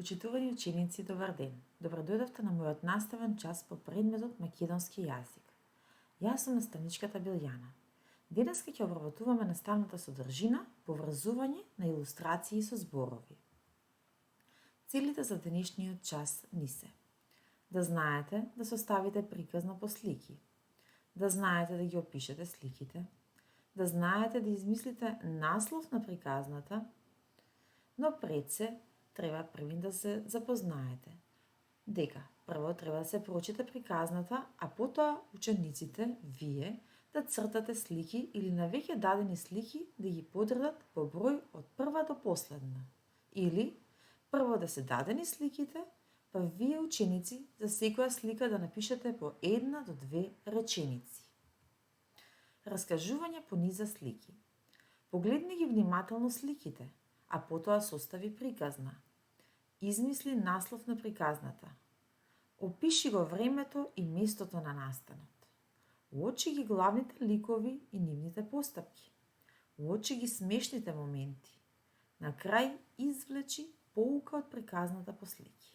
Почитувани ученици, добар ден. Добро дојдовте на мојот наставен час по предметот македонски јазик. Јас сум наставничката Билјана. Денеска ќе обработуваме наставната содржина, поврзување на илустрации со зборови. Целите за денешниот час ни се: да знаете да составите приказна по слики, да знаете да ги опишете сликите, да знаете да измислите наслов на приказната, но пред се треба првин да се запознаете. Дека прво треба да се прочита приказната, а потоа учениците, вие, да цртате слики или на веќе дадени слики да ги подредат по број од прва до последна. Или прво да се дадени сликите, па вие ученици за секоја слика да напишете по 1 до 2 реченици. Раскажување по низа слики. Погледни ги внимателно сликите, а потоа состави приказна. Измисли наслов на приказната. Опиши го времето и местото на настанот. Уочи ги главните ликови и нивните постапки. Уочи ги смешните моменти. На крај извлечи поука од приказната по слики.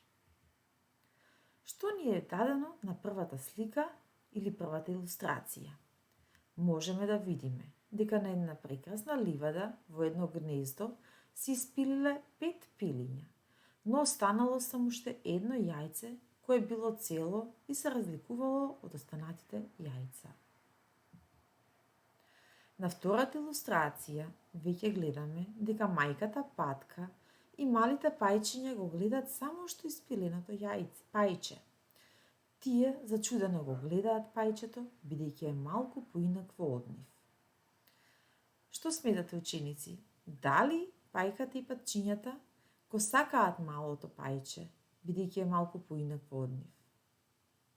Што ни е дадено на првата слика или првата илустрација? Можеме да видиме дека на една прекрасна ливада во едно гнездо се испилиле 5 пилиња, но останало само уште едно јајце кое било цело и се разликувало од останатите јајца. На втората илустрација веќе гледаме дека мајката патка и малите пајчиња го гледаат само што испиленото пајче. Тие зачудено го гледаат пајчето, бидејќи е малку поинакво од нив. Што сметате, ученици? Дали пајката и патчињата го сакаат малото пајче, бидејќи е малку поинакво од нив?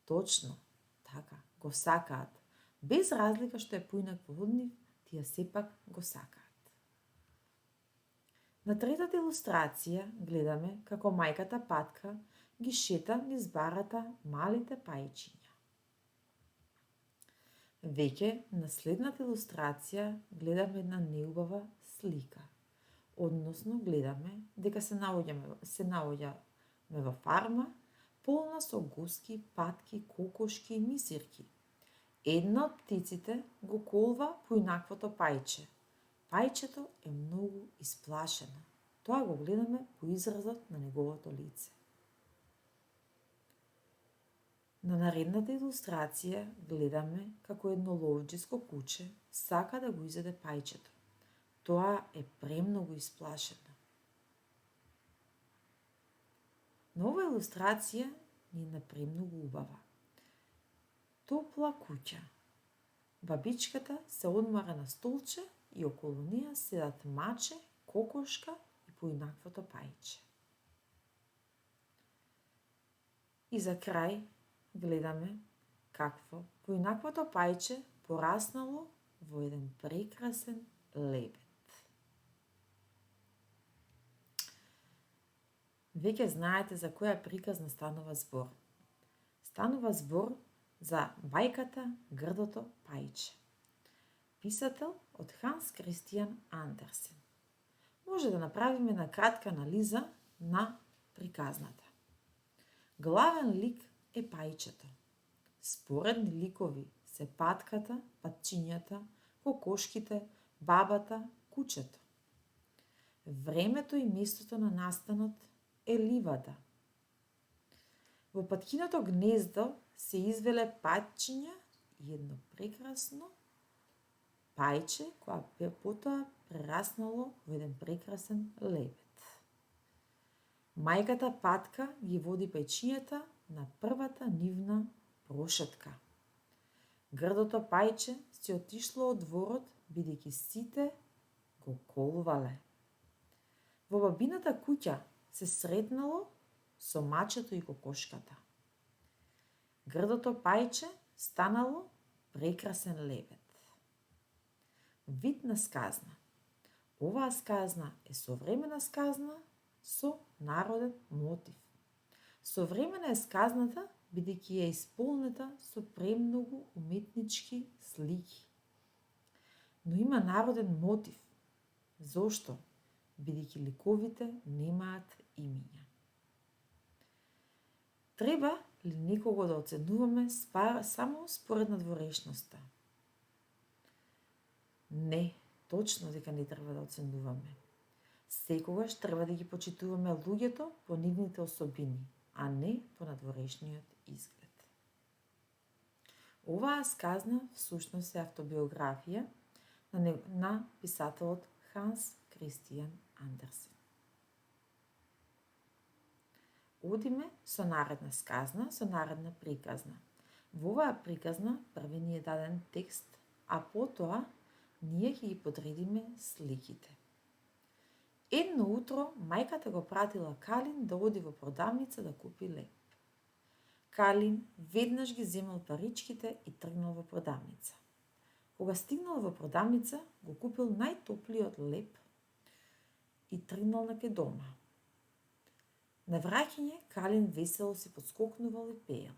Точно, така, го сакаат. Без разлика што е поинакво од нив, тие сепак го сакаат. На третата илустрација гледаме како мајката патка ги шета низ барата малите пајчиња. Веќе на следната илустрација гледаме една неубава слика. Односно гледаме дека се наоѓаме во фарма полна со гуски, патки, кокошки и мисирки. Една од птиците го колва поинаквото пајче. Пајчето е многу исплашено. Тоа го гледаме по изразот на неговото лице. На наредната илустрација гледаме како едно ловџеско куче сака да го изеде пајчето. Тоа е премногу исплашено. На оваа илустрација ни е премногу убава. Топла куќа. Бабичката се одмора на столче и околу неа седат маче, кокошка и поинаквото пајче. И за крај гледаме какво поинаквото пајче пораснало во еден прекрасен лебед. Веќе знаете за која приказна станува збор. Станува збор за бајката Грдото пајче. Писател од Ханс Кристијан Андерсен. Може да направиме една кратка анализа на приказната. Главен лик е пајчето. Споредни ликови се патката, патчињата, кокошките, бабата, кучето. Времето и местото на настанот е ливада. Во паткиното гнездо се извеле патчиња и едно прекрасно пајче која потоа прераснало во еден прекрасен лебед. Мајката патка ги води пајчињата на првата нивна прошетка. Грдото пајче си отишло од дворот, бидејќи сите го колвале. Во бабината куќа се сретнало со мачето и кокошката. Грдото пајче станало прекрасен лебед. Вид на сказна. Оваа сказна е современа сказна со народен мотив. Современа е сказната бидејќи е исполнета со премногу уметнички слики. Но има народен мотив. Зошто? Бидејќи ликовите немаат имиња. Треба ли некого да оценуваме само според надворешноста? Не, точно дека не треба да оценуваме. Секогаш треба да ги почитуваме луѓето по нивните особини, а не по надворешниот изглед. Оваа сказна всушност е автобиографија на писателот Ханс Кристијан Андерсен. Одиме со наредна сказна, со наредна приказна. Во оваа приказна прве ни е даден текст, а потоа ние ќе ги подредиме сликите. Едно утро мајката го пратила Калин да оди во продавница да купи леп. Калин веднаш ги земал паричките и тргнал во продавница. Кога стигнал во продавница, го купил најтоплиот леп и тргнал наке дома. На враќање, Калин весело си подскокнувал и пеел.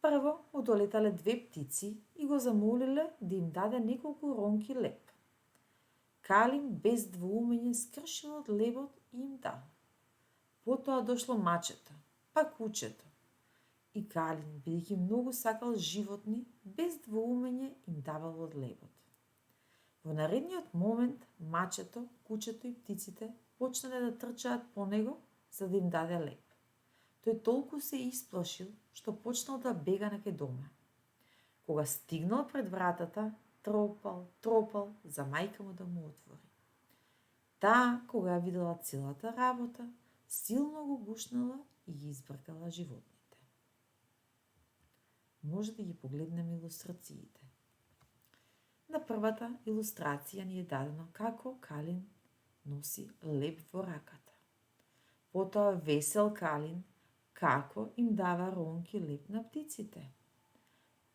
Прво му долетале две птици и го замолиле да им даде неколку ронки леп. Калин без двоумење скршил од лебот и им дал. Потоа дошло мачето, па кучето. И Калин, бидејќи многу сакал животни, без двоумење им давал од лебот. Во наредниот момент мачето, кучето и птиците почнале да трчаат по него за да им даде леп. Тој толку се исплашил што почнал да бега наке дома. Кога стигнал пред вратата, тропал за мајка му да му отвори. Таа, кога ја видела целата работа, силно го гушнала и ги избркала животните. Може да ги погледнеме илустрациите. На првата илустрација ни е дадено како Калин носи леп во раката. Потоа весел Калин како им дава ронки леп на птиците.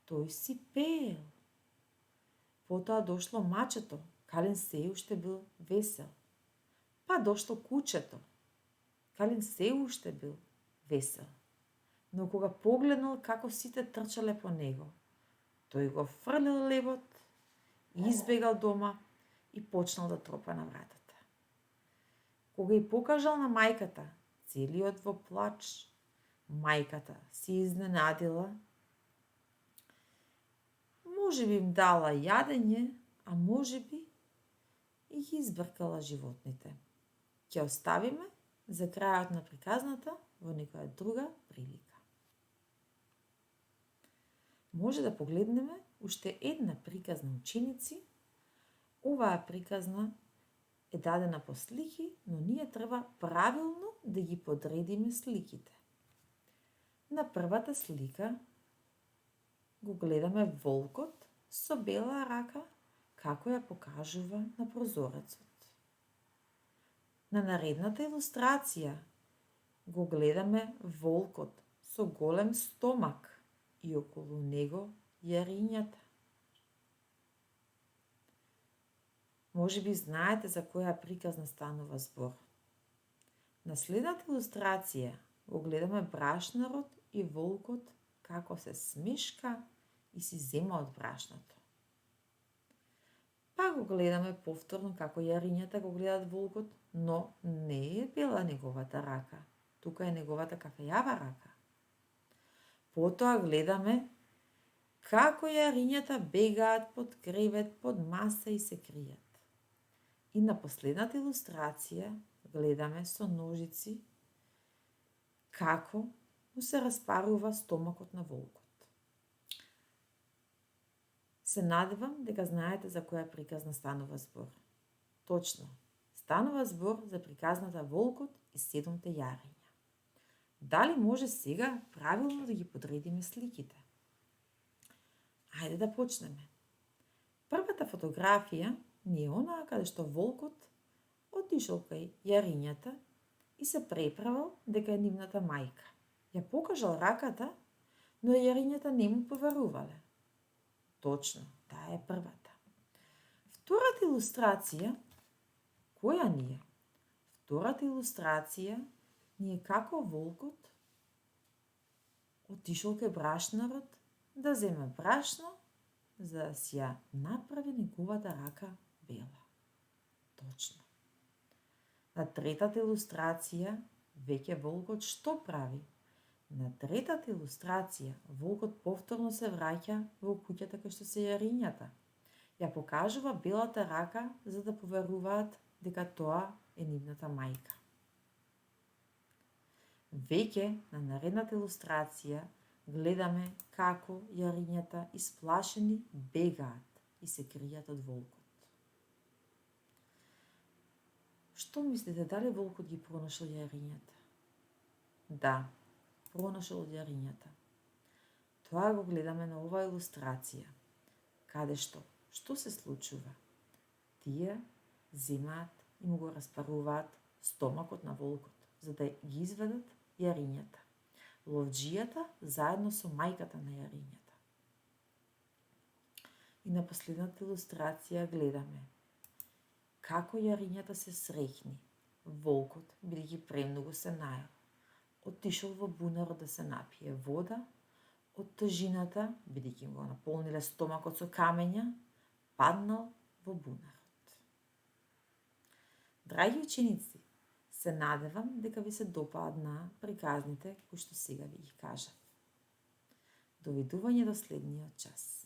Тој си пеел. Потоа дошло мачето, Калин се уште бил весел. Па дошло кучето, Калин се уште бил весел. Но кога погледнал како сите трчале по него, тој го фрлил лебот, избегал дома и почнал да тропа на вратата. Кога ја покажал на мајката, целиот во плач, мајката се изненадила. Може би им дала јадење, а може би и ги избркала животните. Ќе оставиме за крајот на приказната во некоја друга прилика. Може да погледнеме уште една приказна ученици. Оваа приказна е дадена по слики, но ние треба правилно да ги подредиме сликите. На првата слика го гледаме волкот со бела рака како ја покажува на прозорецот. На наредната илустрација го гледаме волкот со голем стомак и околу него јарињата. Може би знаете за која приказна станува збор. На следната илустрација го гледаме брашнарот и волкот како се смешка и си зема од брашното. Па го гледаме повторно како јарињата го гледат волкот, но не е бела неговата рака, тука е неговата кафејава рака. Потоа гледаме како јарињата бегаат под кревет, под маса и се кријат. И на последната илустрација гледаме со ножици како му се распарува стомакот на волкот. Се надевам дека знаете за која приказна станува збор. Точно, станува збор за приказната Волкот и 7 јариња. Дали може сега правилно да ги подредиме сликите? Ајде да почнеме. Првата фотографија ни е онаа каде што волкот отишол кај јарињата и се преправил дека е нивната мајка. Ја покажал раката, но јарињата не му поверувале. Точно, таа е првата. Втората илустрација, која ни е? Втората илустрација ни е како волкот отишол кај брашнарот да земе брашно за да си ја направи неговата рака бела. Точно. На третата илустрација, веќе волкот што прави? На третата илустрација, волкот повторно се враќа во куќата кај што се јарињата. Ја покажува белата рака за да поверуваат дека тоа е нивната мајка. Веќе на наредната илустрација гледаме како јарињата исплашени бегаат и се кријат од волкот. Што мислите, дали волкот ги пронашол јарињата? Да, пронашол од јарињата. Тоа го гледаме на оваа илустрација, каде што се случува? Тие земаат и му го распаруваат стомакот на волкот, за да ги изведат јарињата. Ловџијата заедно со мајката на јарињата. И на последната илустрација гледаме како јарињата се среќни. Волкот, бидејќи премногу се најал, отишол во бунарот да се напие вода, од тежината, бидејќи го наполниле стомакот со камења, паднал во бунарот. Драги ученици, се надевам дека ви се допаат на приказните кои што сега ви ги кажав. Довидување до следниот час.